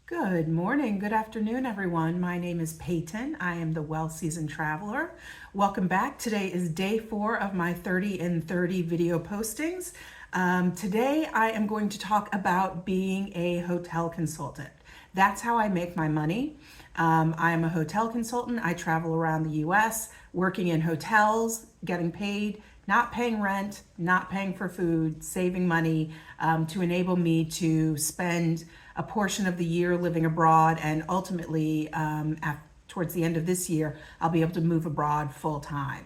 Good morning, good afternoon, everyone. My name is Peyton. I am the Well Seasoned Traveler. Welcome back. Today is day 4 of my 30 in 30 video postings. Today I am going to talk about being a hotel consultant. That's how I make my money. I am a hotel consultant. I travel around the US working in hotels, getting paid, not paying rent, not paying for food, saving money to enable me to spend a portion of the year living abroad, and ultimately, towards the end of this year, I'll be able to move abroad full time.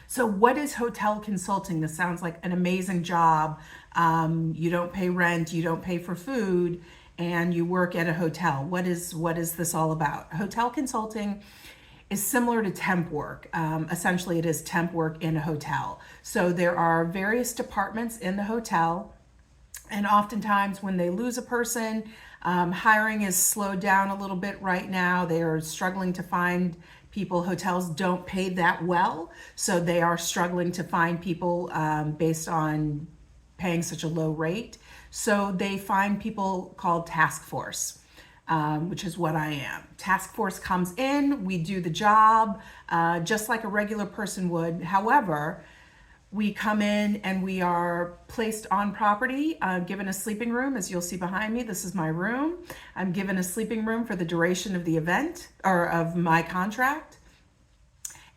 So, what is hotel consulting? This sounds like an amazing job. You don't pay rent, you don't pay for food, and you work at a hotel. What is this all about? Hotel consulting is similar to temp work. Essentially, it is temp work in a hotel. So there are various departments in the hotel, and oftentimes when they lose a person, hiring is slowed down a little bit right now. They are struggling to find people. Hotels don't pay that well, so they are struggling to find people based on paying such a low rate. So they find people called task force. Which is what I am. Task force comes in, we do the job just like a regular person would. However, we come in and we are placed on property, given a sleeping room, as you'll see behind me. This is my room. I'm given a sleeping room for the duration of the event or of my contract.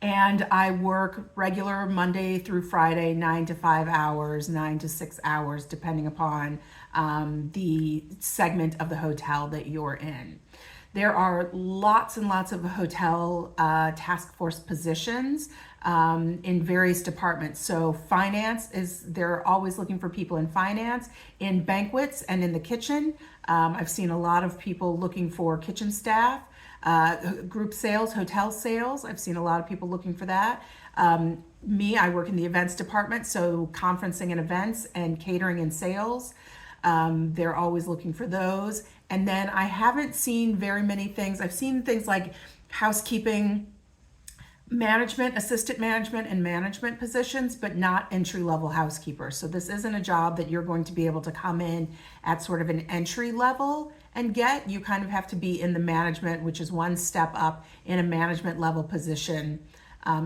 And I work regular Monday through Friday, 9 to 5 hours, 9 to 6 hours, depending upon the segment of the hotel that you're in. There are lots and lots of hotel task force positions in various departments. So finance they're always looking for people in finance, in banquets, and in the kitchen. I've seen a lot of people looking for kitchen staff. Group sales, hotel sales. I've seen a lot of people looking for that. I work in the events department, so conferencing and events and catering and sales. They're always looking for those. And then I haven't seen very many things. I've seen things like housekeeping, management, assistant management, and management positions, but not entry-level housekeepers. So this isn't a job that you're going to be able to come in at sort of an entry level and get. You kind of have to be in the management, which is one step up in a management level position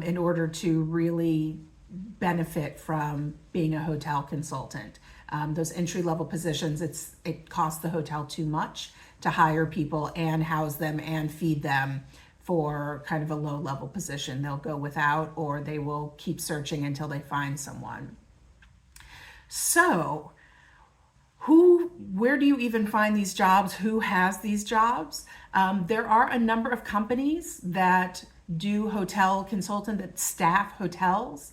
in order to really benefit from being a hotel consultant. Those entry level positions, it costs the hotel too much to hire people and house them and feed them for kind of a low level position. They'll go without, or they will keep searching until they find someone. So, where do you even find these jobs? Who has these jobs? There are a number of companies that do hotel consultant, that staff hotels.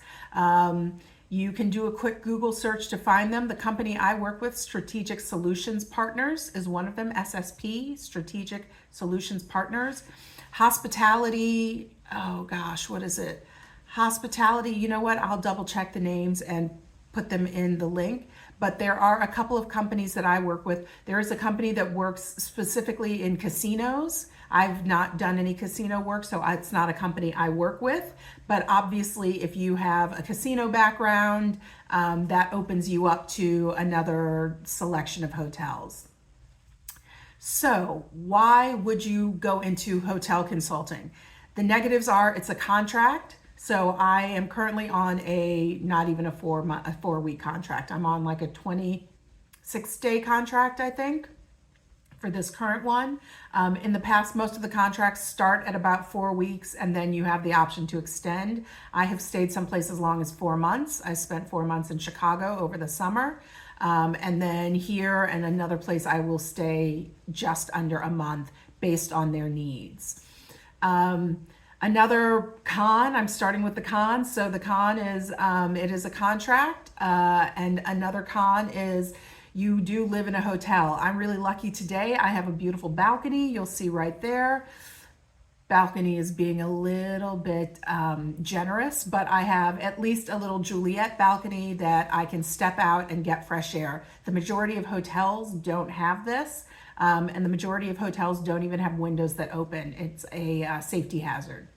You can do a quick Google search to find them. The company I work with, Strategic Solutions Partners, is one of them. SSP, Strategic Solutions Partners. Hospitality, oh gosh, what is it? Hospitality, you know what? I'll double check the names and put them in the link. But there are a couple of companies that I work with. There is a company that works specifically in casinos. I've not done any casino work, so it's not a company I work with. But obviously, if you have a casino background, that opens you up to another selection of hotels. So, why would you go into hotel consulting? The negatives are it's a contract. So I am currently on not even a 4-week contract. I'm on like a 26-day contract, I think, for this current one. In the past, most of the contracts start at about 4 weeks, and then you have the option to extend. I have stayed someplace as long as 4 months. I spent 4 months in Chicago over the summer. And then here and another place I will stay just under a month based on their needs. Another con, I'm starting with the con. So the con is it is a contract, and another con is you do live in a hotel. I'm really lucky today. I have a beautiful balcony. You'll see right there. Balcony is being a little bit generous, but I have at least a little Juliet balcony that I can step out and get fresh air. The majority of hotels don't have this. And the majority of hotels don't even have windows that open. It's a safety hazard.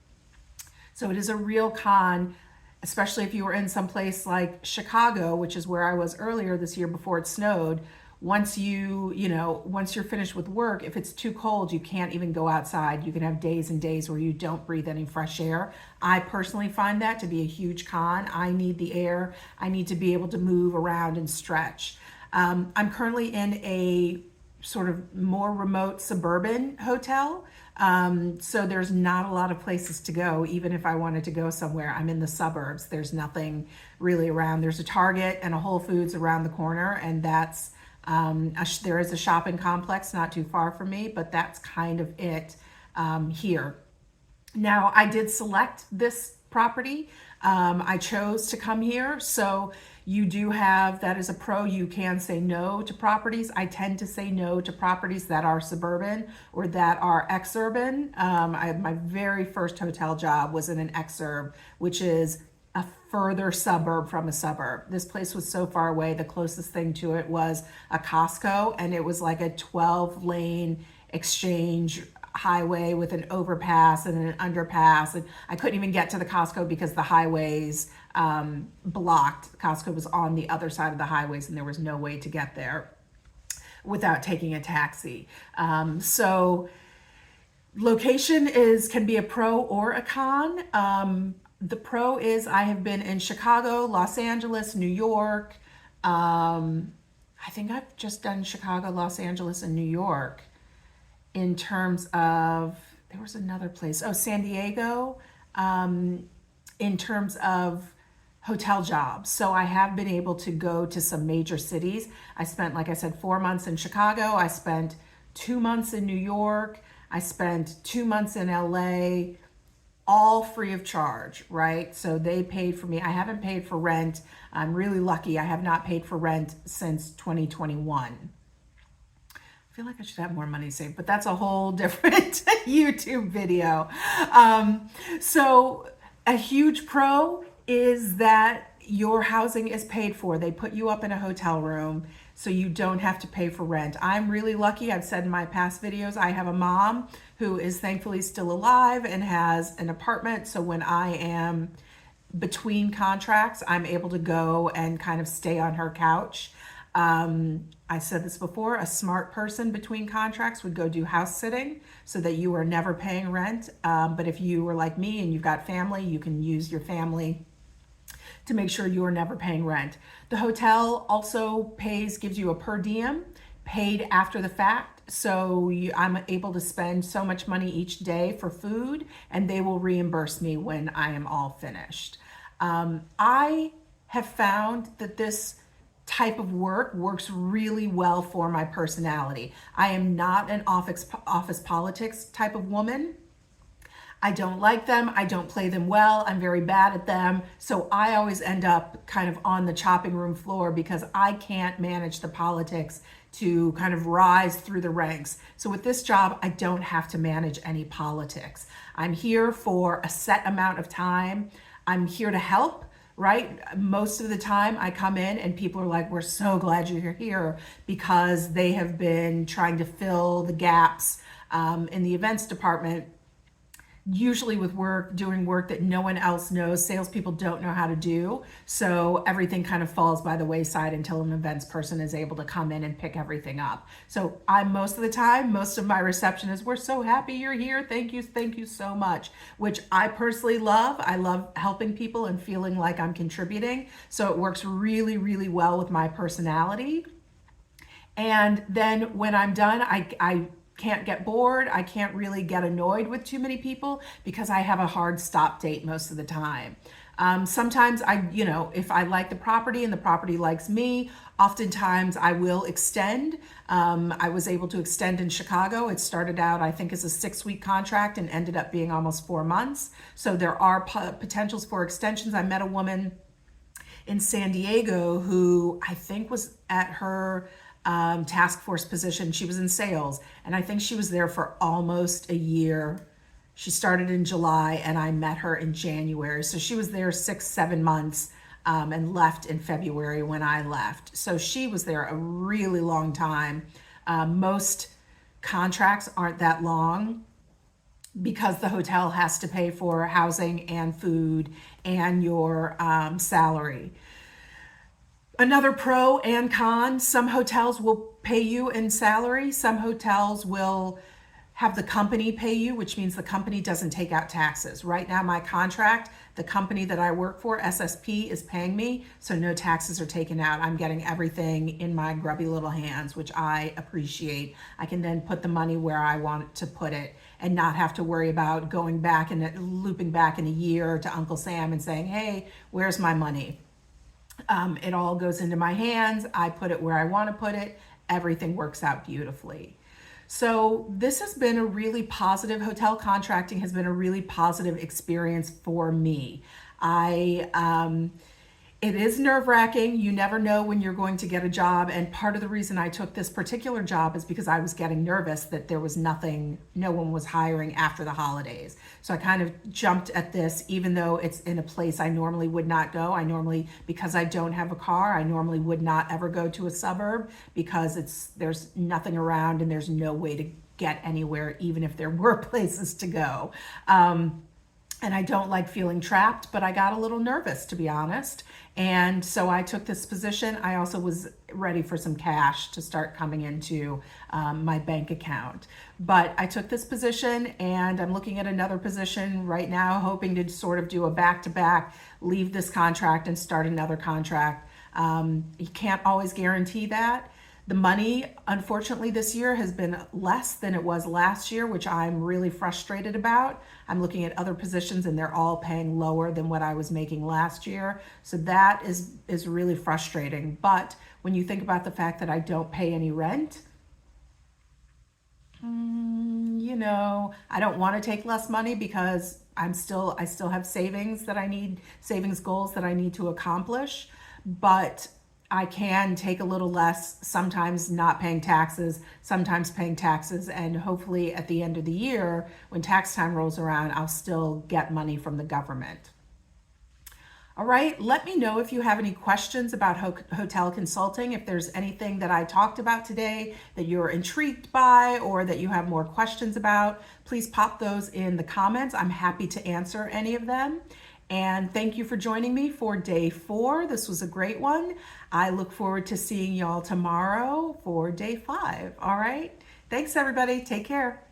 So it is a real con, especially if you were in some place like Chicago, which is where I was earlier this year before it snowed, once once you're finished with work, if it's too cold, you can't even go outside. You can have days and days where you don't breathe any fresh air. I personally find that to be a huge con. I need the air. I need to be able to move around and stretch. I'm currently in a sort of more remote suburban hotel. So there's not a lot of places to go. Even if I wanted to go somewhere, I'm in the suburbs. There's nothing really around. There's a Target and a Whole Foods around the corner, and that's there is a shopping complex not too far from me, but that's kind of it here. Now, I did select this property. I chose to come here. So you do have, that is a pro, you can say no to properties. I tend to say no to properties that are suburban or that are exurban. My very first hotel job was in an exurb, which is a further suburb from a suburb. This place was so far away. The closest thing to it was a Costco, and it was like a 12-lane exchange highway with an overpass and an underpass, and I couldn't even get to the Costco because the highways blocked. Costco was on the other side of the highways, and there was no way to get there without taking a taxi. So location can be a pro or a con. The pro is I have been in Chicago, Los Angeles, New York. I think I've just done Chicago, Los Angeles, and New York. In terms of, there was another place, San Diego, in terms of hotel jobs. So I have been able to go to some major cities. I spent, like I said, 4 months in Chicago. I spent 2 months in New York. I spent 2 months in LA, all free of charge, right? So they paid for me. I haven't paid for rent. I'm really lucky. I have not paid for rent since 2021. I feel like I should have more money saved, but that's a whole different YouTube video. So a huge pro is that your housing is paid for. They put you up in a hotel room so you don't have to pay for rent. I'm really lucky. I've said in my past videos, I have a mom who is thankfully still alive and has an apartment. So when I am between contracts, I'm able to go and kind of stay on her couch. I said this before, a smart person between contracts would go do house sitting so that you are never paying rent. But if you were like me and you've got family, you can use your family to make sure you are never paying rent. The hotel also gives you a per diem paid after the fact. So I'm able to spend so much money each day for food, and they will reimburse me when I am all finished. I have found that this type of work works really well for my personality. I am not an office politics type of woman. I don't like them. I don't play them well. I'm very bad at them. So I always end up kind of on the chopping room floor because I can't manage the politics to kind of rise through the ranks. So with this job, I don't have to manage any politics. I'm here for a set amount of time. I'm here to help. Right? Most of the time I come in and people are like, we're so glad you're here, because they have been trying to fill the gaps in the events department, usually with doing work that no one else knows. Salespeople don't know how to do. So everything kind of falls by the wayside until an events person is able to come in and pick everything up. So most of my receptionists, we're so happy you're here. Thank you so much, which I personally love. I love helping people and feeling like I'm contributing. So it works really, really well with my personality. And then when I'm done, I can't get bored. I can't really get annoyed with too many people because I have a hard stop date most of the time. Sometimes if I like the property and the property likes me, oftentimes I will extend. I was able to extend in Chicago. It started out, I think, as a 6-week contract and ended up being almost 4 months. So there are potentials for extensions. I met a woman in San Diego who I think was at her task force position. She was in sales, and I think she was there for almost a year. She started in July and I met her in January. So she was there 6-7 months and left in February when I left. So she was there a really long time. Most contracts aren't that long because the hotel has to pay for housing and food and your salary. Another pro and con, some hotels will pay you in salary. Some hotels will have the company pay you, which means the company doesn't take out taxes. Right now, my contract, the company that I work for, SSP, is paying me, so no taxes are taken out. I'm getting everything in my grubby little hands, which I appreciate. I can then put the money where I want to put it and not have to worry about going back and looping back in a year to Uncle Sam and saying, hey, where's my money? It all goes into my hands. I put it where I want to put it. Everything works out beautifully. So this has been a really positive, hotel contracting has been a really positive experience for me. It is nerve-wracking. You never know when you're going to get a job. And part of the reason I took this particular job is because I was getting nervous that there was nothing, no one was hiring after the holidays. So I kind of jumped at this, even though it's in a place I normally would not go. Because I don't have a car, I normally would not ever go to a suburb because there's nothing around and there's no way to get anywhere, even if there were places to go. And I don't like feeling trapped, but I got a little nervous, to be honest. And so I took this position. I also was ready for some cash to start coming into my bank account. But I took this position and I'm looking at another position right now, hoping to sort of do a back-to-back, leave this contract and start another contract. You can't always guarantee that. The money, unfortunately, this year has been less than it was last year, which I'm really frustrated about. I'm looking at other positions and they're all paying lower than what I was making last year. So that is really frustrating. But when you think about the fact that I don't pay any rent, I don't want to take less money because I still have savings goals that I need to accomplish. But I can take a little less, sometimes not paying taxes, sometimes paying taxes, and hopefully at the end of the year, when tax time rolls around, I'll still get money from the government. All right, let me know if you have any questions about hotel consulting, if there's anything that I talked about today that you're intrigued by or that you have more questions about. Please pop those in the comments. I'm happy to answer any of them. And thank you for joining me for day 4. This was a great one. I look forward to seeing y'all tomorrow for day 5. All right. Thanks, everybody. Take care.